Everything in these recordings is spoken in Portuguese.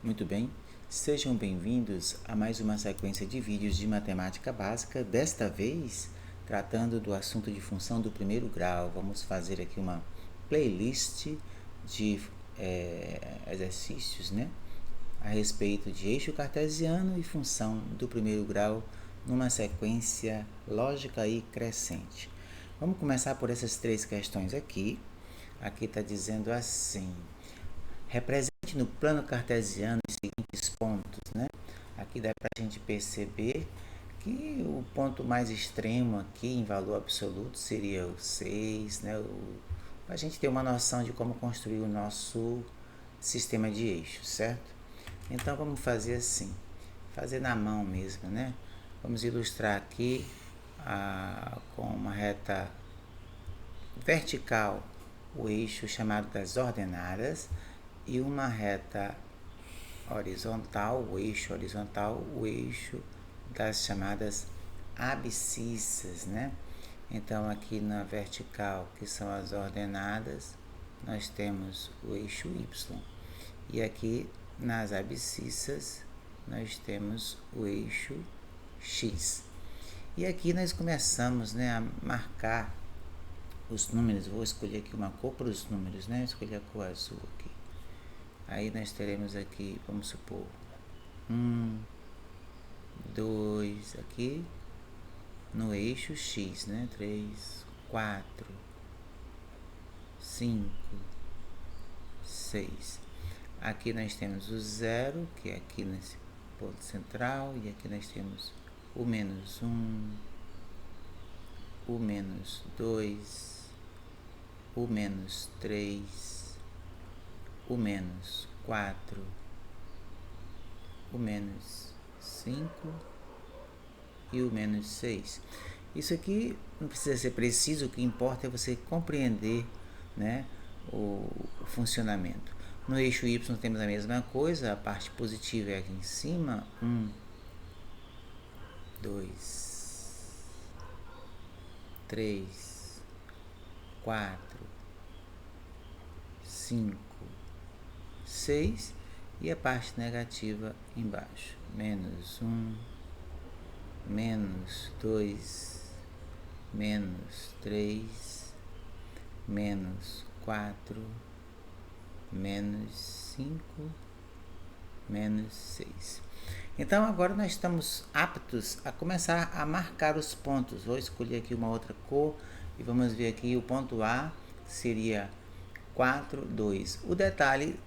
Muito bem, sejam bem-vindos a mais uma sequência de vídeos de matemática básica, desta vez tratando do assunto de função do primeiro grau. Vamos fazer aqui uma playlist de exercícios, a respeito de eixo cartesiano e função do primeiro grau numa sequência lógica e crescente. Vamos começar por essas três questões aqui. Aqui está dizendo assim: represente no plano cartesiano os seguintes pontos, Aqui dá para a gente perceber que o ponto mais extremo aqui em valor absoluto seria o 6, para a gente ter uma noção de como construir o nosso sistema de eixos, certo? Então vamos fazer assim, fazer na mão mesmo, Vamos ilustrar aqui com uma reta vertical o eixo chamado das ordenadas e uma reta horizontal, o eixo horizontal, o eixo das chamadas abscissas, Então aqui na vertical, que são as ordenadas, nós temos o eixo Y. E aqui nas abscissas nós temos o eixo X. E aqui nós começamos, a marcar os números. Vou escolher aqui uma cor para os números, Escolher a cor azul aqui. Aí nós teremos aqui, vamos supor, 1, 2, aqui no eixo X, 3, 4, 5, 6. Aqui nós temos o 0, que é aqui nesse ponto central, e aqui nós temos o menos 1, o menos 2, o menos 3, o menos 4, o menos 5 e o menos 6. Isso aqui não precisa ser preciso, o que importa é você compreender, o funcionamento. No eixo Y temos a mesma coisa, a parte positiva é aqui em cima, 1, 2, 3, 4, 5, 6, e a parte negativa embaixo, menos 1, menos 2, menos 3, menos 4, menos 5, menos 6. Então agora nós estamos aptos a começar a marcar os pontos. Vou escolher aqui uma outra cor e vamos ver aqui o ponto A seria 4, 2. O detalhe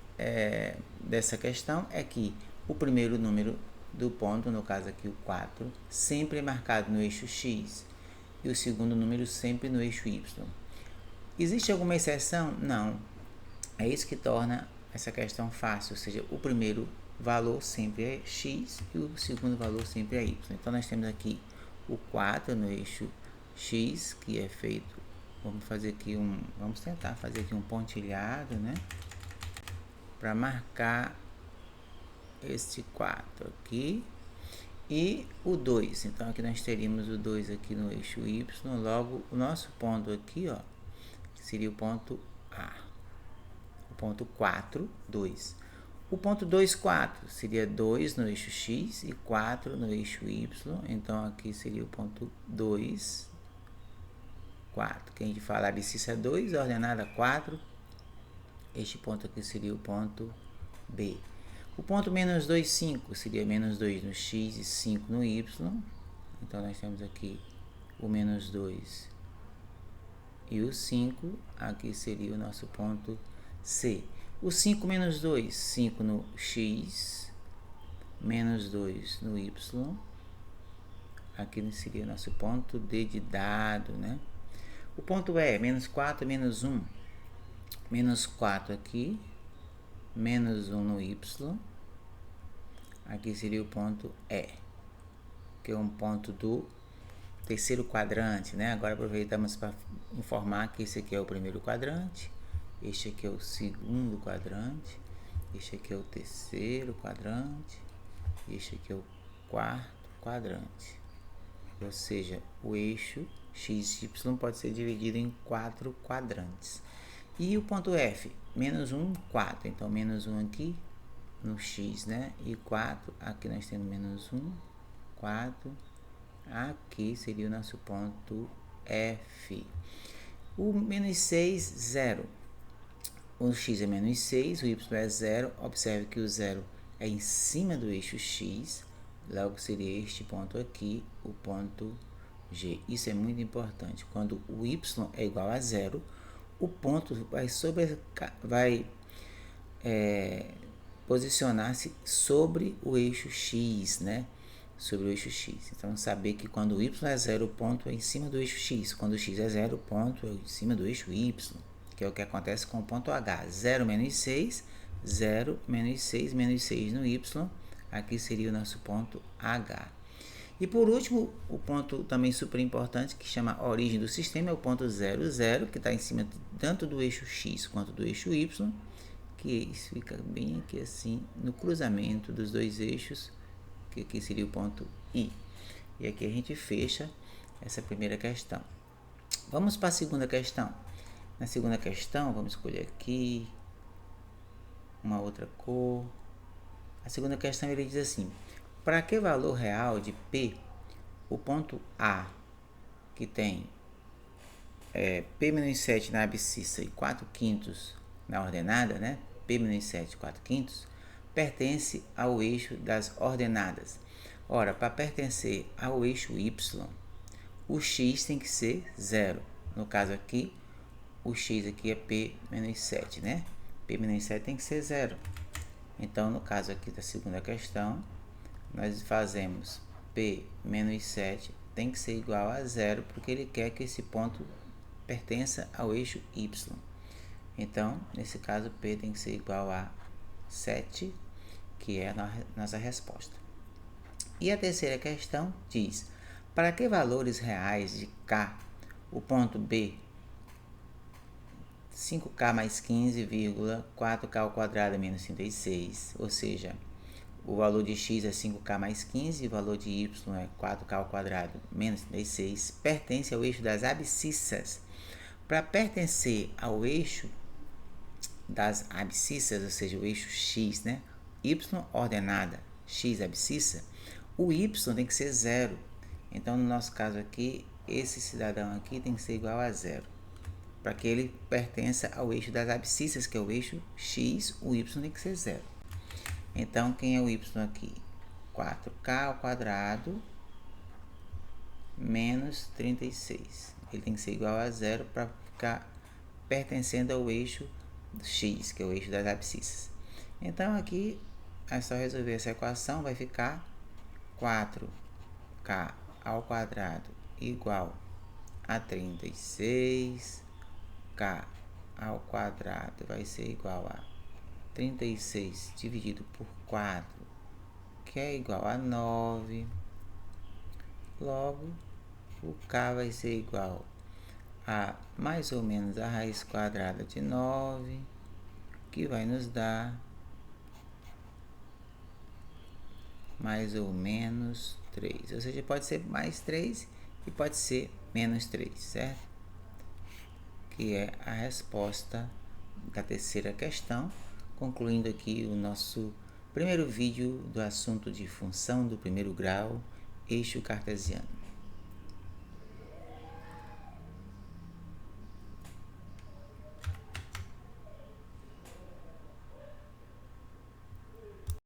dessa questão é que o primeiro número do ponto, no caso aqui o 4, sempre é marcado no eixo X e o segundo número sempre no eixo Y. Existe alguma exceção? Não. É isso que torna essa questão fácil, ou seja, o primeiro valor sempre é X e o segundo valor sempre é Y. Então nós temos aqui o 4 no eixo X, que é feito, vamos tentar fazer aqui um pontilhado, para marcar este 4 aqui, e o 2, então aqui nós teríamos o 2 aqui no eixo Y, logo o nosso ponto aqui, seria o ponto A, o ponto 4, 2. O ponto 2, 4, seria 2 no eixo X e 4 no eixo Y, então aqui seria o ponto 2, 4. Que a gente fala abscissa 2, ordenada 4, este ponto aqui seria o ponto B. O ponto menos 2, 5, seria menos 2 no X e 5 no Y. Então nós temos aqui o menos 2 e o 5. Aqui seria o nosso ponto C. O 5 menos 2, 5 no X, menos 2 no Y. Aqui seria o nosso ponto D de dado, O ponto E, menos 4, menos 1. Menos 4 aqui, menos 1 no Y. Aqui seria o ponto E, que é um ponto do terceiro quadrante, Agora aproveitamos para informar que esse aqui é o primeiro quadrante, este aqui é o segundo quadrante, este aqui é o terceiro quadrante, este aqui é o quarto quadrante. Ou seja, o eixo XY pode ser dividido em 4 quadrantes. E o ponto F, menos 1, 4. Então, menos 1 aqui, no x, né? E 4, aqui nós temos menos 1, 4, aqui seria o nosso ponto F. O menos 6, 0. O x é menos 6, o y é 0. Observe que o 0 é em cima do eixo x, logo seria este ponto aqui, o ponto G. Isso é muito importante. Quando o y é igual a 0, o ponto vai posicionar-se sobre o eixo x, né? Sobre o eixo x. Então, saber que quando o y é 0, o ponto é em cima do eixo x. Quando o x é 0, o ponto é em cima do eixo y, que é o que acontece com o ponto H. 0 menos 6, 0 menos 6, menos 6 no y. Aqui seria o nosso ponto H. E por último, o ponto também super importante, que chama a origem do sistema, é o ponto 0, 0, que está em cima tanto do eixo x quanto do eixo y, que isso fica bem aqui assim, no cruzamento dos dois eixos, que aqui seria o ponto I. E aqui a gente fecha essa primeira questão. Vamos para a segunda questão. Na segunda questão, vamos escolher aqui uma outra cor. A segunda questão ele diz assim: para que valor real de P, o ponto A, que tem P-7 na abscissa e 4/5 na ordenada, né? P-7, 4/5, pertence ao eixo das ordenadas. Ora, para pertencer ao eixo Y, o x tem que ser 0. No caso aqui, o x aqui é P-7, né? P-7 tem que ser 0. Então, no caso aqui da segunda questão, nós fazemos P-7 tem que ser igual a 0, porque ele quer que esse ponto pertença ao eixo Y. Então, nesse caso, P tem que ser igual a 7, que é a nossa resposta. E a terceira questão diz: para que valores reais de K, o ponto B, 5K mais 15,4K ao quadrado menos 36, ou seja, o valor de x é 5K mais 15 e o valor de y é 4K ao quadrado menos 36, pertence ao eixo das abscissas. Para pertencer ao eixo das abscissas, ou seja, o eixo x, né? Y ordenada, x abscissa, o y tem que ser 0. Então, no nosso caso aqui, esse cidadão aqui tem que ser igual a 0. Para que ele pertença ao eixo das abscissas, que é o eixo x, o y tem que ser 0. Então, quem é o y aqui? 4K ao quadrado menos 36. Ele tem que ser igual a 0 para ficar pertencendo ao eixo x, que é o eixo das abscissas. Então, aqui é só resolver essa equação, vai ficar 4K ao quadrado igual a 36. K ao quadrado vai ser igual a 36 dividido por 4, que é igual a 9. Logo, o K vai ser igual a mais ou menos a raiz quadrada de 9, que vai nos dar mais ou menos 3. Ou seja, pode ser mais 3 e pode ser menos 3, certo? Que é a resposta da terceira questão, concluindo aqui o nosso primeiro vídeo do assunto de função do primeiro grau, eixo cartesiano.